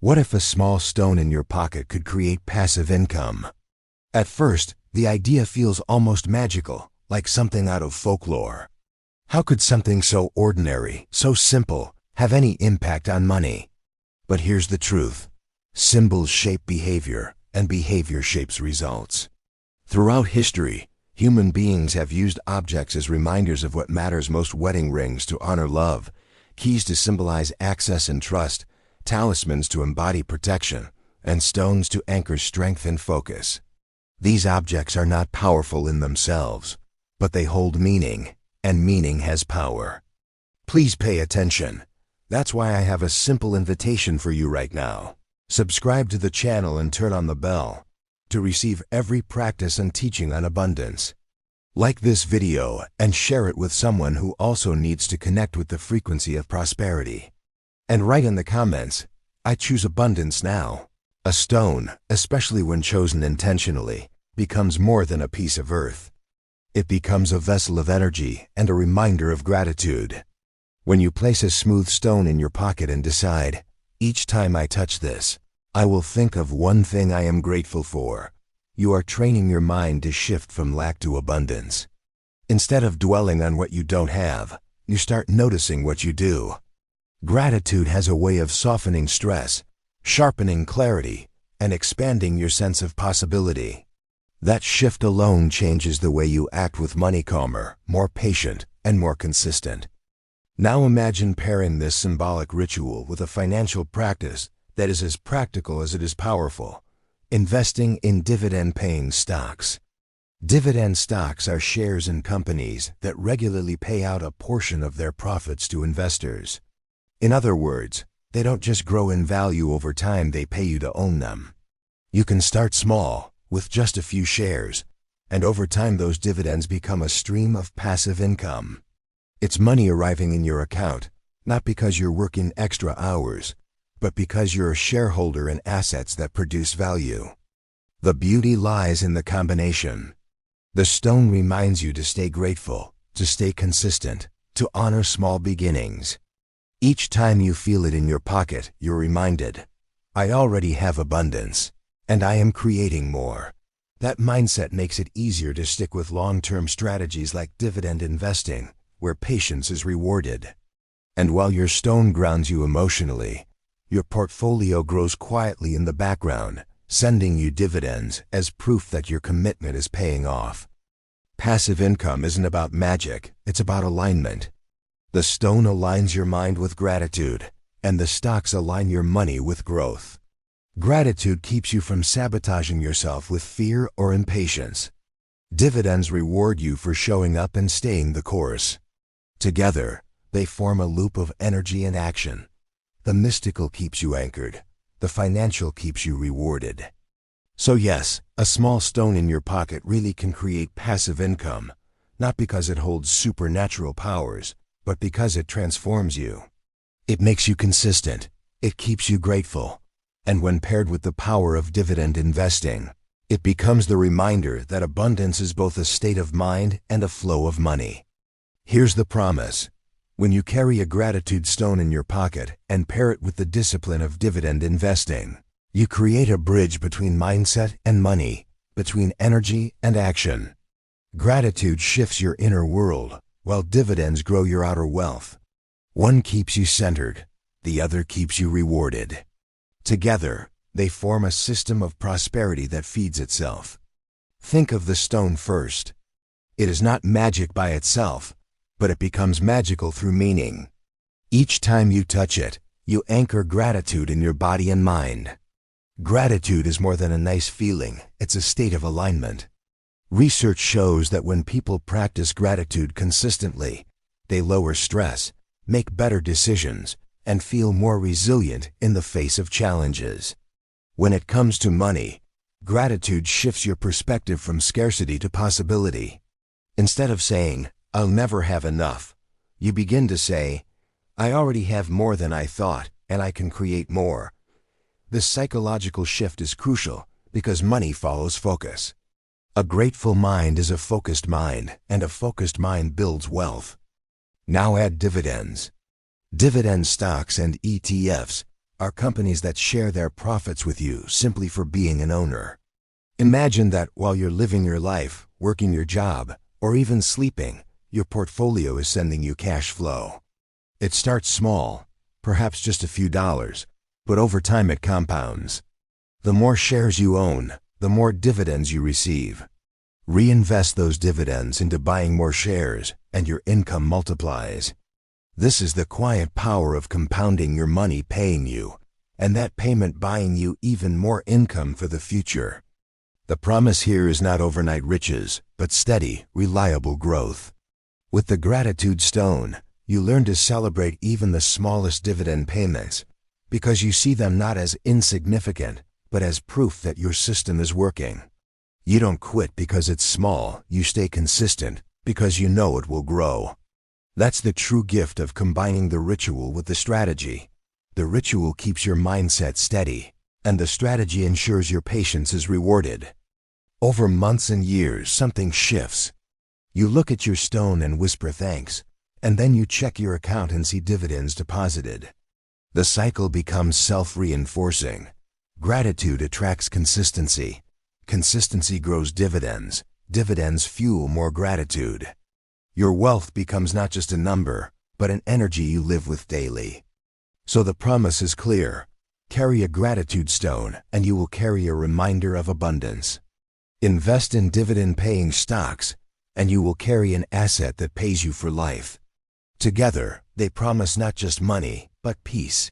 What if a small stone in your pocket could create passive income? At first, the idea feels almost magical, like something out of folklore. How could something so ordinary, so simple, have any impact on money? But here's the truth. Symbols shape behavior, and behavior shapes results. Throughout history, human beings have used objects as reminders of what matters most: wedding rings to honor love, keys to symbolize access and trust, talismans to embody protection, and stones to anchor strength and focus. These objects are not powerful in themselves, but they hold meaning, and meaning has power. Please pay attention. That's why I have a simple invitation for you right now. Subscribe to the channel and turn on the bell to receive every practice and teaching on abundance. Like this video and share it with someone who also needs to connect with the frequency of prosperity. And write in the comments, "I choose abundance now." A stone, especially when chosen intentionally, becomes more than a piece of earth. It becomes a vessel of energy and a reminder of gratitude. When you place a smooth stone in your pocket and decide, "Each time I touch this, I will think of one thing I am grateful for," you are training your mind to shift from lack to abundance. Instead of dwelling on what you don't have, you start noticing what you do. Gratitude has a way of softening stress, sharpening clarity, and expanding your sense of possibility. That shift alone changes the way you act with money: calmer, more patient, and more consistent. Now imagine pairing this symbolic ritual with a financial practice that is as practical as it is powerful: investing in dividend-paying stocks. Dividend stocks are shares in companies that regularly pay out a portion of their profits to investors. In other words, they don't just grow in value over time, they pay you to own them. You can start small, with just a few shares, and over time those dividends become a stream of passive income. It's money arriving in your account, not because you're working extra hours, but because you're a shareholder in assets that produce value. The beauty lies in the combination. The stone reminds you to stay grateful, to stay consistent, to honor small beginnings. Each time you feel it in your pocket, you're reminded, "I already have abundance, and I am creating more." That mindset makes it easier to stick with long-term strategies like dividend investing, where patience is rewarded. And while your stone grounds you emotionally, your portfolio grows quietly in the background, sending you dividends as proof that your commitment is paying off. Passive income isn't about magic, it's about alignment. The stone aligns your mind with gratitude, and the stocks align your money with growth. Gratitude keeps you from sabotaging yourself with fear or impatience. Dividends reward you for showing up and staying the course. Together, they form a loop of energy and action. The mystical keeps you anchored, the financial keeps you rewarded. So yes, a small stone in your pocket really can create passive income, not because it holds supernatural powers, but because it transforms you. It makes you consistent, it keeps you grateful, and when paired with the power of dividend investing, it becomes the reminder that abundance is both a state of mind and a flow of money. Here's the promise. When you carry a gratitude stone in your pocket and pair it with the discipline of dividend investing, you create a bridge between mindset and money, between energy and action. Gratitude shifts your inner world, while dividends grow your outer wealth. One keeps you centered, the other keeps you rewarded. Together, they form a system of prosperity that feeds itself. Think of the stone first. It is not magic by itself, but it becomes magical through meaning. Each time you touch it, you anchor gratitude in your body and mind. Gratitude is more than a nice feeling, it's a state of alignment. Research shows that when people practice gratitude consistently, they lower stress, make better decisions, and feel more resilient in the face of challenges. When it comes to money, gratitude shifts your perspective from scarcity to possibility. Instead of saying, "I'll never have enough," you begin to say, "I already have more than I thought, and I can create more." This psychological shift is crucial because money follows focus. A grateful mind is a focused mind, and a focused mind builds wealth. Now add dividends. Dividend stocks and ETFs are companies that share their profits with you simply for being an owner. Imagine that while you're living your life, working your job, or even sleeping, your portfolio is sending you cash flow. It starts small, perhaps just a few dollars, but over time it compounds. The more shares you own, the more dividends you receive. Reinvest those dividends into buying more shares, and your income multiplies. This is the quiet power of compounding your money paying you, and that payment buying you even more income for the future. The promise here is not overnight riches, but steady, reliable growth. With the gratitude stone, you learn to celebrate even the smallest dividend payments, because you see them not as insignificant, but as proof that your system is working. You don't quit because it's small, you stay consistent, because you know it will grow. That's the true gift of combining the ritual with the strategy. The ritual keeps your mindset steady, and the strategy ensures your patience is rewarded. Over months and years, something shifts. You look at your stone and whisper thanks, and then you check your account and see dividends deposited. The cycle becomes self-reinforcing. Gratitude attracts consistency. Consistency grows dividends. Dividends fuel more gratitude. Your wealth becomes not just a number, but an energy you live with daily. So the promise is clear. Carry a gratitude stone, and you will carry a reminder of abundance. Invest in dividend-paying stocks, and you will carry an asset that pays you for life. Together, they promise not just money, but peace.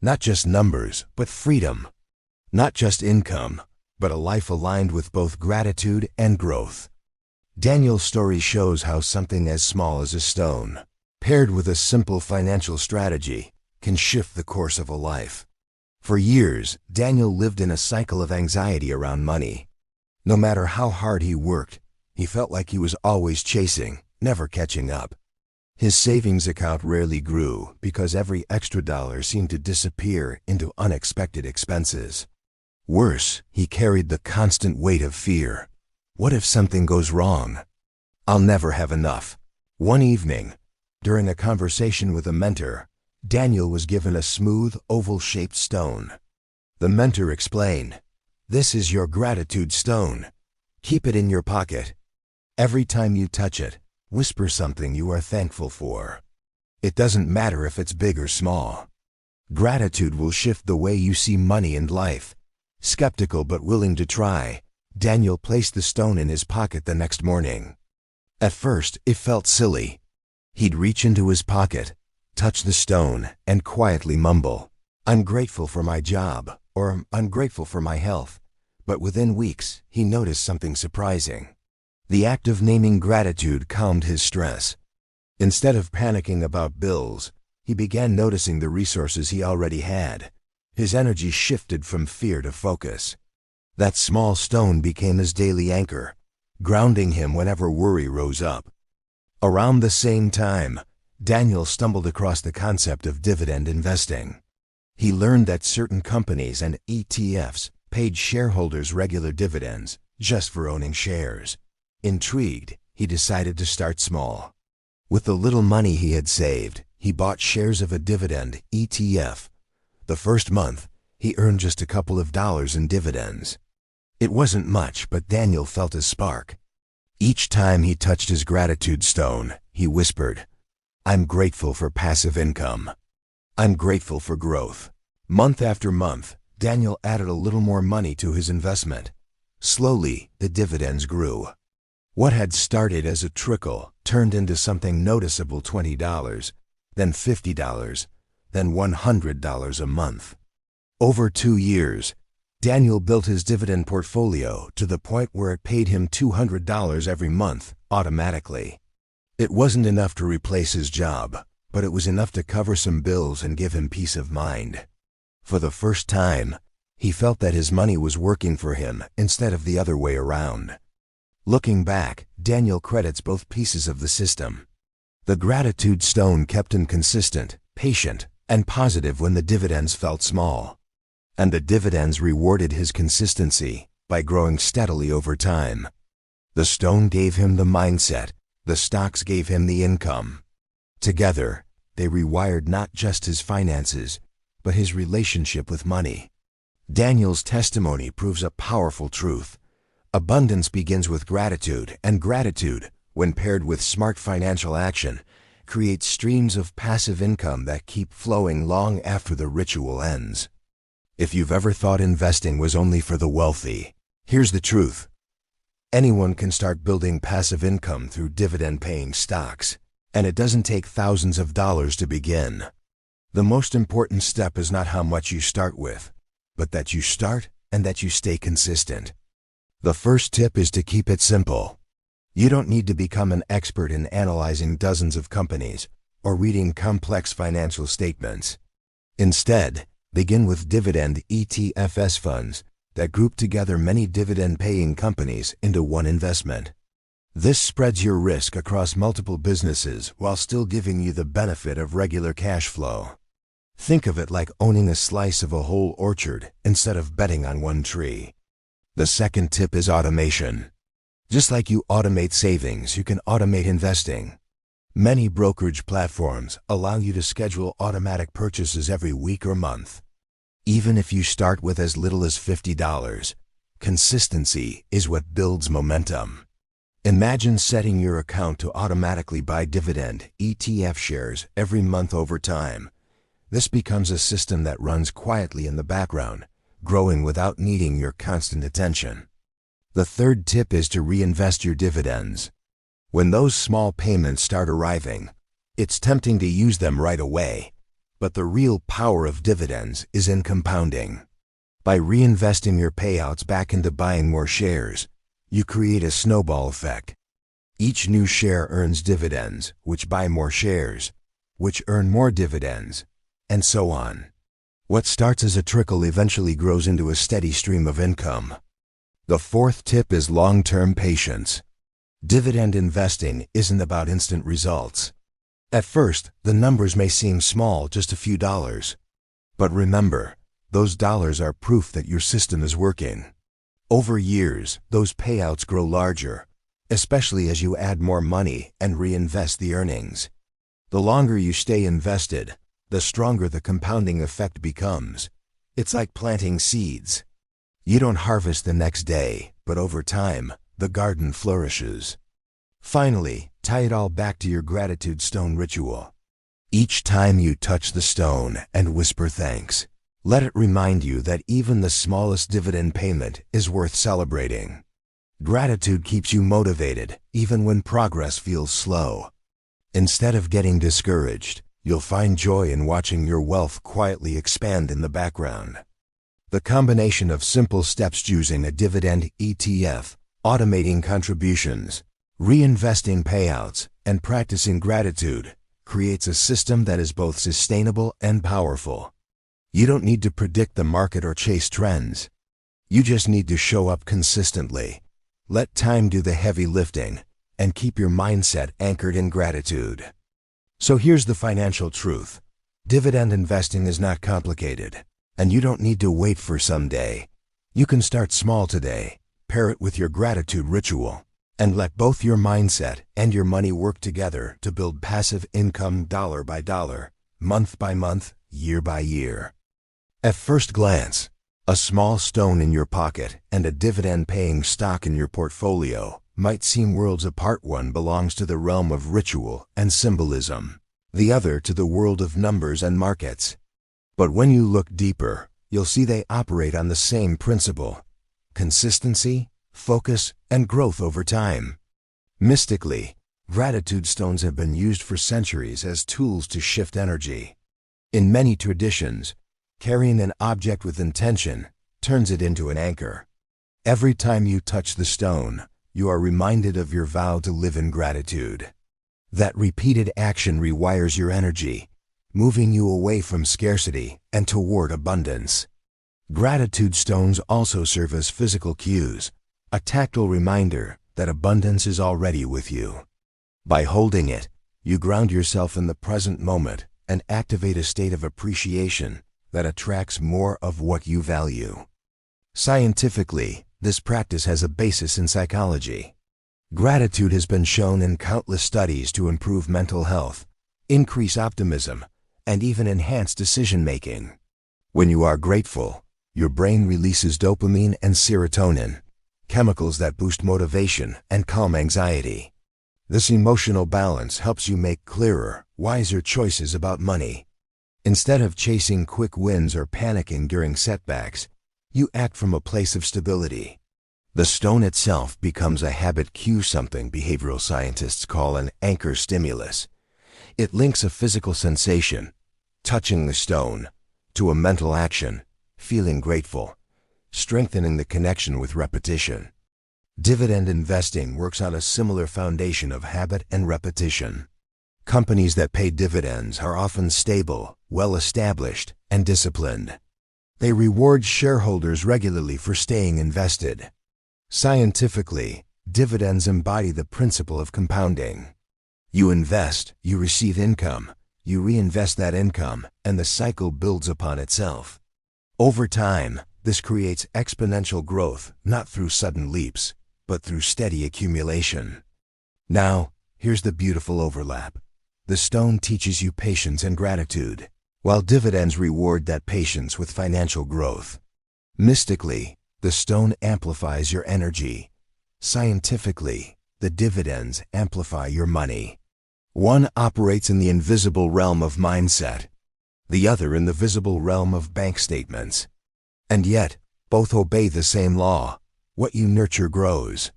Not just numbers, but freedom. Not just income, but a life aligned with both gratitude and growth. Daniel's story shows how something as small as a stone, paired with a simple financial strategy, can shift the course of a life. For years, Daniel lived in a cycle of anxiety around money. No matter how hard he worked, he felt like he was always chasing, never catching up. His savings account rarely grew because every extra dollar seemed to disappear into unexpected expenses. Worse, he carried the constant weight of fear. What if something goes wrong? I'll never have enough. One evening, during a conversation with a mentor, Daniel was given a smooth, oval-shaped stone. The mentor explained, "This is your gratitude stone. Keep it in your pocket. Every time you touch it, whisper something you are thankful for. It doesn't matter if it's big or small. Gratitude will shift the way you see money and life." Skeptical but willing to try, Daniel placed the stone in his pocket the next morning. At first, it felt silly. He'd reach into his pocket, touch the stone, and quietly mumble, "I'm grateful for my job," or "I'm grateful for my health." But within weeks, he noticed something surprising. The act of naming gratitude calmed his stress. Instead of panicking about bills, he began noticing the resources he already had. His energy shifted from fear to focus. That small stone became his daily anchor, grounding him whenever worry rose up. Around the same time, Daniel stumbled across the concept of dividend investing. He learned that certain companies and ETFs paid shareholders regular dividends just for owning shares. Intrigued, he decided to start small. With the little money he had saved, he bought shares of a dividend ETF. The first month, he earned just a couple of dollars in dividends. It wasn't much, but Daniel felt a spark. Each time he touched his gratitude stone, he whispered, "I'm grateful for passive income. I'm grateful for growth." Month after month, Daniel added a little more money to his investment. Slowly, the dividends grew. What had started as a trickle turned into something noticeable: $20, then $50, then $100 a month. Over 2 years, Daniel built his dividend portfolio to the point where it paid him $200 every month, automatically. It wasn't enough to replace his job, but it was enough to cover some bills and give him peace of mind. For the first time, he felt that his money was working for him instead of the other way around. Looking back, Daniel credits both pieces of the system. The gratitude stone kept him consistent, patient, and positive when the dividends felt small. And the dividends rewarded his consistency by growing steadily over time. The stone gave him the mindset, the stocks gave him the income. Together, they rewired not just his finances, but his relationship with money. Daniel's testimony proves a powerful truth. Abundance begins with gratitude, and gratitude, when paired with smart financial action, creates streams of passive income that keep flowing long after the ritual ends. If you've ever thought investing was only for the wealthy, here's the truth. Anyone can start building passive income through dividend-paying stocks, and it doesn't take thousands of dollars to begin. The most important step is not how much you start with, but that you start and that you stay consistent. The first tip is to keep it simple. You don't need to become an expert in analyzing dozens of companies or reading complex financial statements. Instead, begin with dividend ETFs funds that group together many dividend-paying companies into one investment. This spreads your risk across multiple businesses while still giving you the benefit of regular cash flow. Think of it like owning a slice of a whole orchard instead of betting on one tree. The second tip is automation. Just like you automate savings, you can automate investing. Many brokerage platforms allow you to schedule automatic purchases every week or month. Even if you start with as little as $50, consistency is what builds momentum. Imagine setting your account to automatically buy dividend ETF shares every month over time. This becomes a system that runs quietly in the background, growing without needing your constant attention. The third tip is to reinvest your dividends. When those small payments start arriving, it's tempting to use them right away, but the real power of dividends is in compounding. By reinvesting your payouts back into buying more shares, you create a snowball effect. Each new share earns dividends, which buy more shares, which earn more dividends, and so on. What starts as a trickle eventually grows into a steady stream of income. The fourth tip is long-term patience. Dividend investing isn't about instant results. At first, the numbers may seem small, just a few dollars. But remember, those dollars are proof that your system is working. Over years, those payouts grow larger, especially as you add more money and reinvest the earnings. The longer you stay invested, the stronger the compounding effect becomes. It's like planting seeds. You don't harvest the next day, but over time, the garden flourishes. Finally, tie it all back to your gratitude stone ritual. Each time you touch the stone and whisper thanks, let it remind you that even the smallest dividend payment is worth celebrating. Gratitude keeps you motivated, even when progress feels slow. Instead of getting discouraged, you'll find joy in watching your wealth quietly expand in the background. The combination of simple steps, choosing a dividend ETF, automating contributions, reinvesting payouts, and practicing gratitude, creates a system that is both sustainable and powerful. You don't need to predict the market or chase trends. You just need to show up consistently. Let time do the heavy lifting, and keep your mindset anchored in gratitude. So here's the financial truth. Dividend investing is not complicated, and you don't need to wait for someday. You can start small today, pair it with your gratitude ritual, and let both your mindset and your money work together to build passive income dollar by dollar, month by month, year by year. At first glance, a small stone in your pocket and a dividend-paying stock in your portfolio might seem worlds apart. One belongs to the realm of ritual and symbolism, the other to the world of numbers and markets. But when you look deeper, you'll see they operate on the same principle: consistency, focus, and growth over time. Mystically, gratitude stones have been used for centuries as tools to shift energy. In many traditions, carrying an object with intention turns it into an anchor. Every time you touch the stone, you are reminded of your vow to live in gratitude. That repeated action rewires your energy, moving you away from scarcity and toward abundance. Gratitude stones also serve as physical cues, a tactile reminder that abundance is already with you. By holding it, you ground yourself in the present moment and activate a state of appreciation that attracts more of what you value. Scientifically, this practice has a basis in psychology. Gratitude has been shown in countless studies to improve mental health, increase optimism, and even enhance decision-making. When you are grateful, your brain releases dopamine and serotonin, chemicals that boost motivation and calm anxiety. This emotional balance helps you make clearer, wiser choices about money. Instead of chasing quick wins or panicking during setbacks, you act from a place of stability. The stone itself becomes a habit cue, something behavioral scientists call an anchor stimulus. It links a physical sensation, touching the stone, to a mental action, feeling grateful, strengthening the connection with repetition. Dividend investing works on a similar foundation of habit and repetition. Companies that pay dividends are often stable, well-established, and disciplined. They reward shareholders regularly for staying invested. Scientifically, dividends embody the principle of compounding. You invest, you receive income, you reinvest that income, and the cycle builds upon itself. Over time, this creates exponential growth, not through sudden leaps, but through steady accumulation. Now, here's the beautiful overlap. The stone teaches you patience and gratitude, while dividends reward that patience with financial growth. Mystically, the stone amplifies your energy. Scientifically, the dividends amplify your money. One operates in the invisible realm of mindset, the other in the visible realm of bank statements. And yet, both obey the same law: what you nurture grows.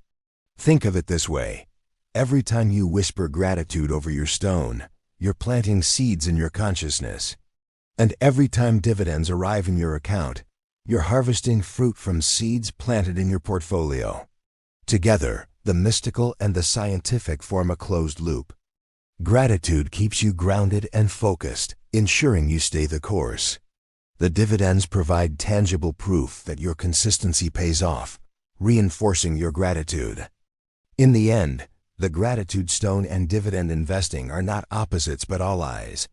Think of it this way. Every time you whisper gratitude over your stone, you're planting seeds in your consciousness. And every time dividends arrive in your account, you're harvesting fruit from seeds planted in your portfolio. Together, the mystical and the scientific form a closed loop. Gratitude keeps you grounded and focused, ensuring you stay the course. The dividends provide tangible proof that your consistency pays off, reinforcing your gratitude. In the end, the gratitude stone and dividend investing are not opposites but allies.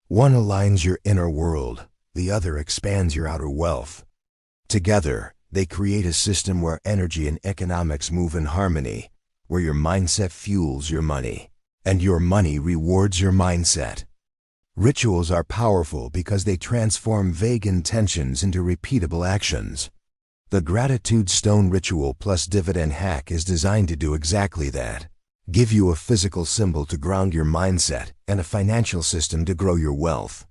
One aligns your inner world, the other expands your outer wealth. Together, they create a system where energy and economics move in harmony, where your mindset fuels your money, and your money rewards your mindset. Rituals are powerful because they transform vague intentions into repeatable actions. The gratitude stone ritual plus dividend hack is designed to do exactly that. Give you a physical symbol to ground your mindset and a financial system to grow your wealth.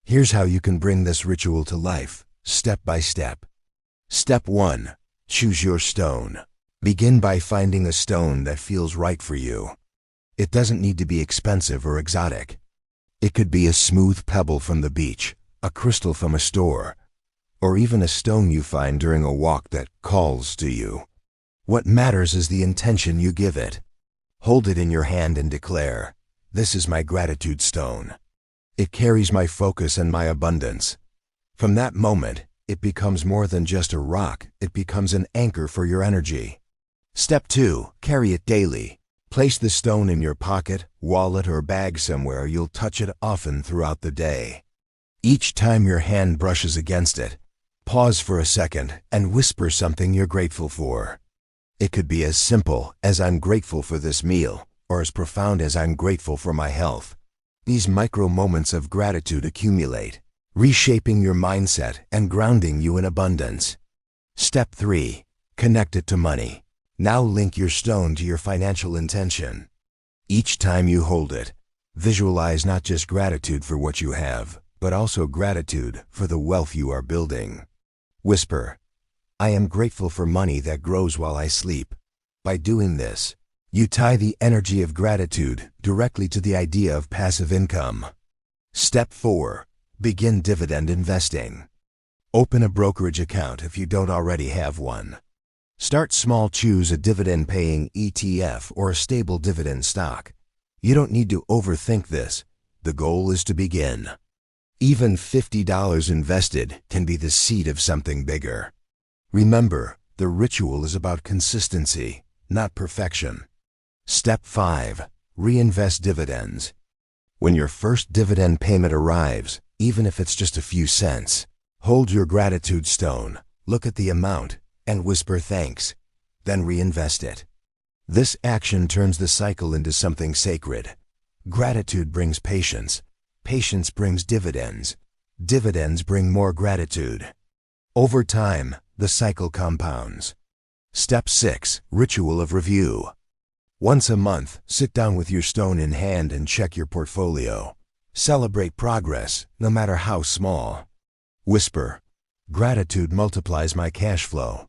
Here's how you can bring this ritual to life, step by step. Step 1. Choose your stone. Begin by finding a stone that feels right for you. It doesn't need to be expensive or exotic. It could be a smooth pebble from the beach, a crystal from a store, or even a stone you find during a walk that calls to you. What matters is the intention you give it. Hold it in your hand and declare, "This is my gratitude stone. It carries my focus and my abundance." From that moment, it becomes more than just a rock, it becomes an anchor for your energy. Step 2. Carry it daily. Place the stone in your pocket, wallet, or bag somewhere you'll touch it often throughout the day. Each time your hand brushes against it, pause for a second and whisper something you're grateful for. It could be as simple as "I'm grateful for this meal," or as profound as "I'm grateful for my health." These micro moments of gratitude accumulate, reshaping your mindset and grounding you in abundance. Step 3. Connect it to money. Now link your stone to your financial intention. Each time you hold it, visualize not just gratitude for what you have, but also gratitude for the wealth you are building. Whisper, "I am grateful for money that grows while I sleep." By doing this, you tie the energy of gratitude directly to the idea of passive income. Step 4. Begin dividend investing. Open a brokerage account if you don't already have one. Start small. Choose a dividend-paying ETF or a stable dividend stock. You don't need to overthink this. The goal is to begin. Even $50 invested can be the seed of something bigger. Remember, the ritual is about consistency, not perfection. Step 5. Reinvest dividends. When your first dividend payment arrives, even if it's just a few cents, hold your gratitude stone, look at the amount, and whisper thanks. Then reinvest it. This action turns the cycle into something sacred. Gratitude brings patience. Patience brings dividends. Dividends bring more gratitude. Over time, the cycle compounds. Step 6. Ritual of review. Once a month, sit down with your stone in hand and check your portfolio. Celebrate progress, no matter how small. Whisper, "Gratitude multiplies my cash flow."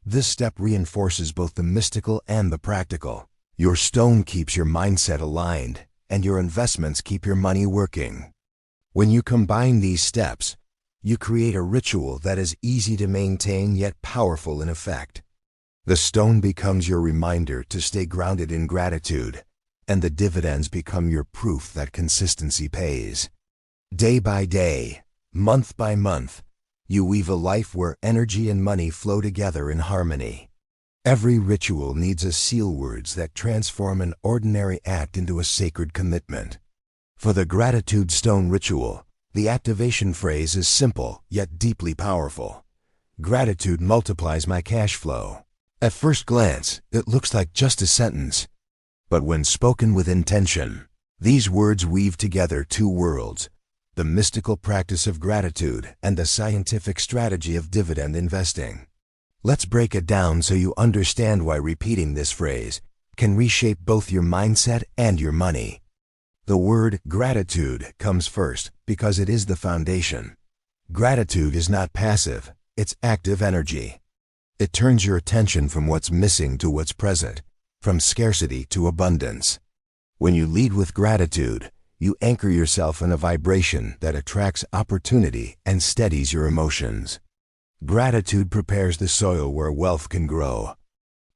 This step reinforces both the mystical and the practical. Your stone keeps your mindset aligned, and your investments keep your money working. When you combine these steps, you create a ritual that is easy to maintain yet powerful in effect. The stone becomes your reminder to stay grounded in gratitude, and the dividends become your proof that consistency pays. Day by day, month by month, you weave a life where energy and money flow together in harmony. Every ritual needs a seal words that transform an ordinary act into a sacred commitment. For the gratitude stone ritual, the activation phrase is simple yet deeply powerful. Gratitude multiplies my cash flow. At first glance, it looks like just a sentence. But when spoken with intention, these words weave together two worlds: the mystical practice of gratitude and the scientific strategy of dividend investing. Let's break it down so you understand why repeating this phrase can reshape both your mindset and your money. The word gratitude comes first because it is the foundation. Gratitude is not passive, it's active energy. It turns your attention from what's missing to what's present, from scarcity to abundance. When you lead with gratitude, you anchor yourself in a vibration that attracts opportunity and steadies your emotions. Gratitude prepares the soil where wealth can grow.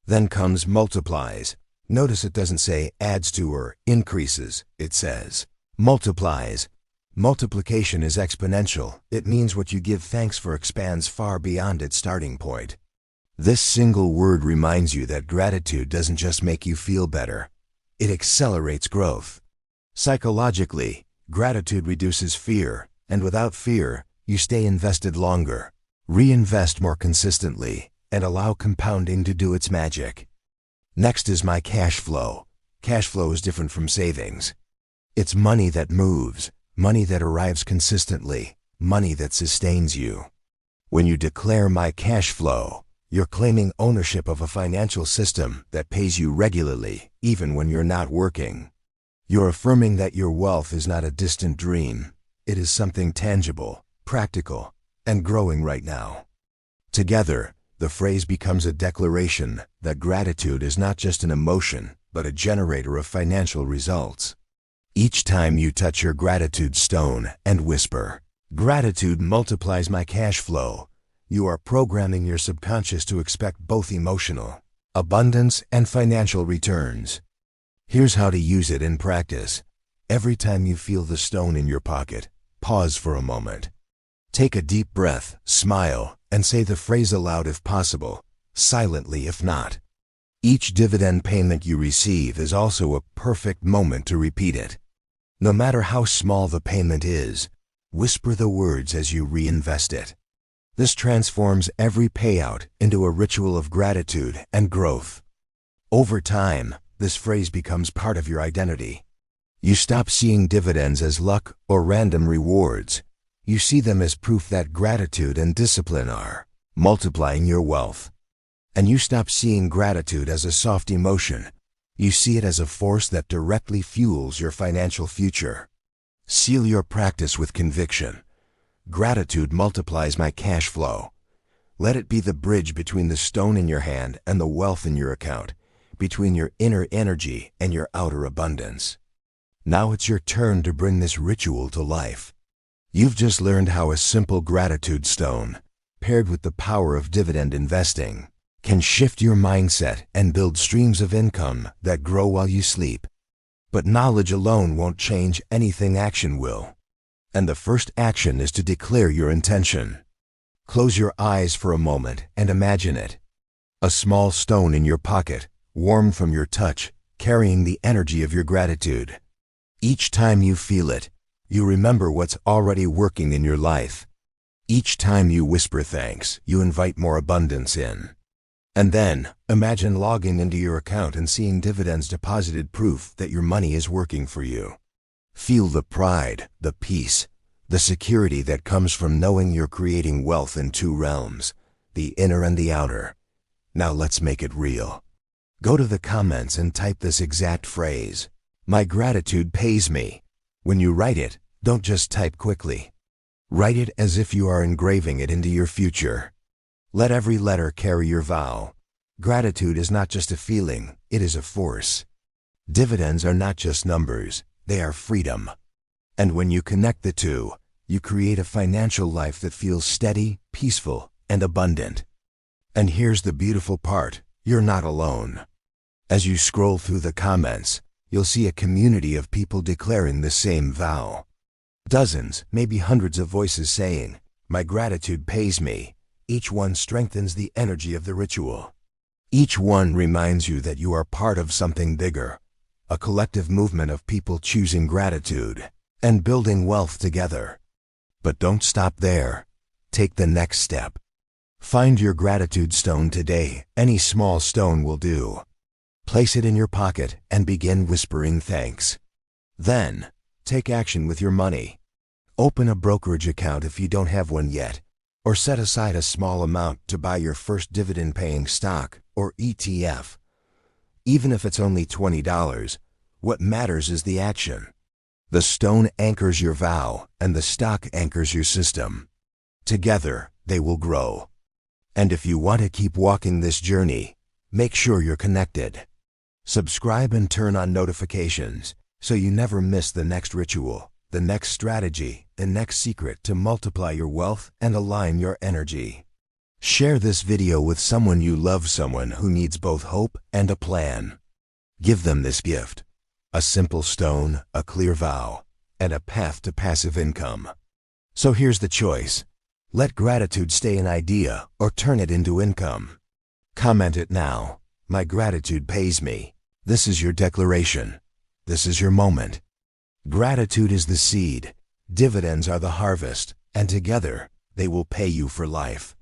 Then comes multiplies. Notice it doesn't say adds to or increases, it says multiplies. Multiplication is exponential. It means what you give thanks for expands far beyond its starting point. This single word reminds you that gratitude doesn't just make you feel better, it accelerates growth. Psychologically, gratitude reduces fear, and without fear, you stay invested longer. Reinvest more consistently, and allow compounding to do its magic. Next is my cash flow. Cash flow is different from savings. It's money that moves, money that arrives consistently, money that sustains you. When you declare my cash flow, you're claiming ownership of a financial system that pays you regularly, even when you're not working. You're affirming that your wealth is not a distant dream. It is something tangible, practical, and growing right now. Together, the phrase becomes a declaration that gratitude is not just an emotion, but a generator of financial results. Each time you touch your gratitude stone and whisper, "Gratitude multiplies my cash flow," you are programming your subconscious to expect both emotional abundance and financial returns. Here's how to use it in practice. Every time you feel the stone in your pocket, pause for a moment. Take a deep breath, smile, and say the phrase aloud if possible, silently if not. Each dividend payment you receive is also a perfect moment to repeat it. No matter how small the payment is, whisper the words as you reinvest it. This transforms every payout into a ritual of gratitude and growth. Over time, this phrase becomes part of your identity. You stop seeing dividends as luck or random rewards. You see them as proof that gratitude and discipline are multiplying your wealth. And you stop seeing gratitude as a soft emotion. You see it as a force that directly fuels your financial future. Seal your practice with conviction. Gratitude multiplies my cash flow. Let it be the bridge between the stone in your hand and the wealth in your account, between your inner energy and your outer abundance. Now it's your turn to bring this ritual to life. You've just learned how a simple gratitude stone, paired with the power of dividend investing, can shift your mindset and build streams of income that grow while you sleep. But knowledge alone won't change anything, action will. And the first action is to declare your intention. Close your eyes for a moment and imagine it. A small stone in your pocket, warm from your touch, carrying the energy of your gratitude. Each time you feel it, you remember what's already working in your life. Each time you whisper thanks, you invite more abundance in. And then, imagine logging into your account and seeing dividends deposited, proof that your money is working for you. Feel the pride, the peace, The security that comes from knowing you're creating wealth in two realms, the inner and the outer. Now let's make it real. Go to the comments and type this exact phrase. My gratitude pays me. When you write it, don't just type quickly. Write it as if you are engraving it into your future. Let every letter carry your vow. Gratitude is not just a feeling, it is a force. Dividends are not just numbers, they are freedom. And when you connect the two, you create a financial life that feels steady, peaceful, and abundant. And here's the beautiful part, you're not alone. As you scroll through the comments, you'll see a community of people declaring the same vow. Dozens, maybe hundreds of voices saying, my gratitude pays me. Each one strengthens the energy of the ritual. Each one reminds you that you are part of something bigger, a collective movement of people choosing gratitude and building wealth together. But don't stop there. Take the next step. Find your gratitude stone today. Any small stone will do. Place it in your pocket and begin whispering thanks. Then, take action with your money. Open a brokerage account if you don't have one yet, or set aside a small amount to buy your first dividend-paying stock or ETF. Even if it's only $20, what matters is the action. The stone anchors your vow, and the stock anchors your system. Together, they will grow. And if you want to keep walking this journey, make sure you're connected. Subscribe and turn on notifications so you never miss the next ritual, the next strategy, the next secret to multiply your wealth and align your energy. Share this video with someone you love, someone who needs both hope and a plan. Give them this gift. A simple stone, a clear vow, and a path to passive income. So here's the choice. Let gratitude stay an idea or turn it into income. Comment it now. My gratitude pays me. This is your declaration. This is your moment. Gratitude is the seed. Dividends are the harvest, and together, they will pay you for life.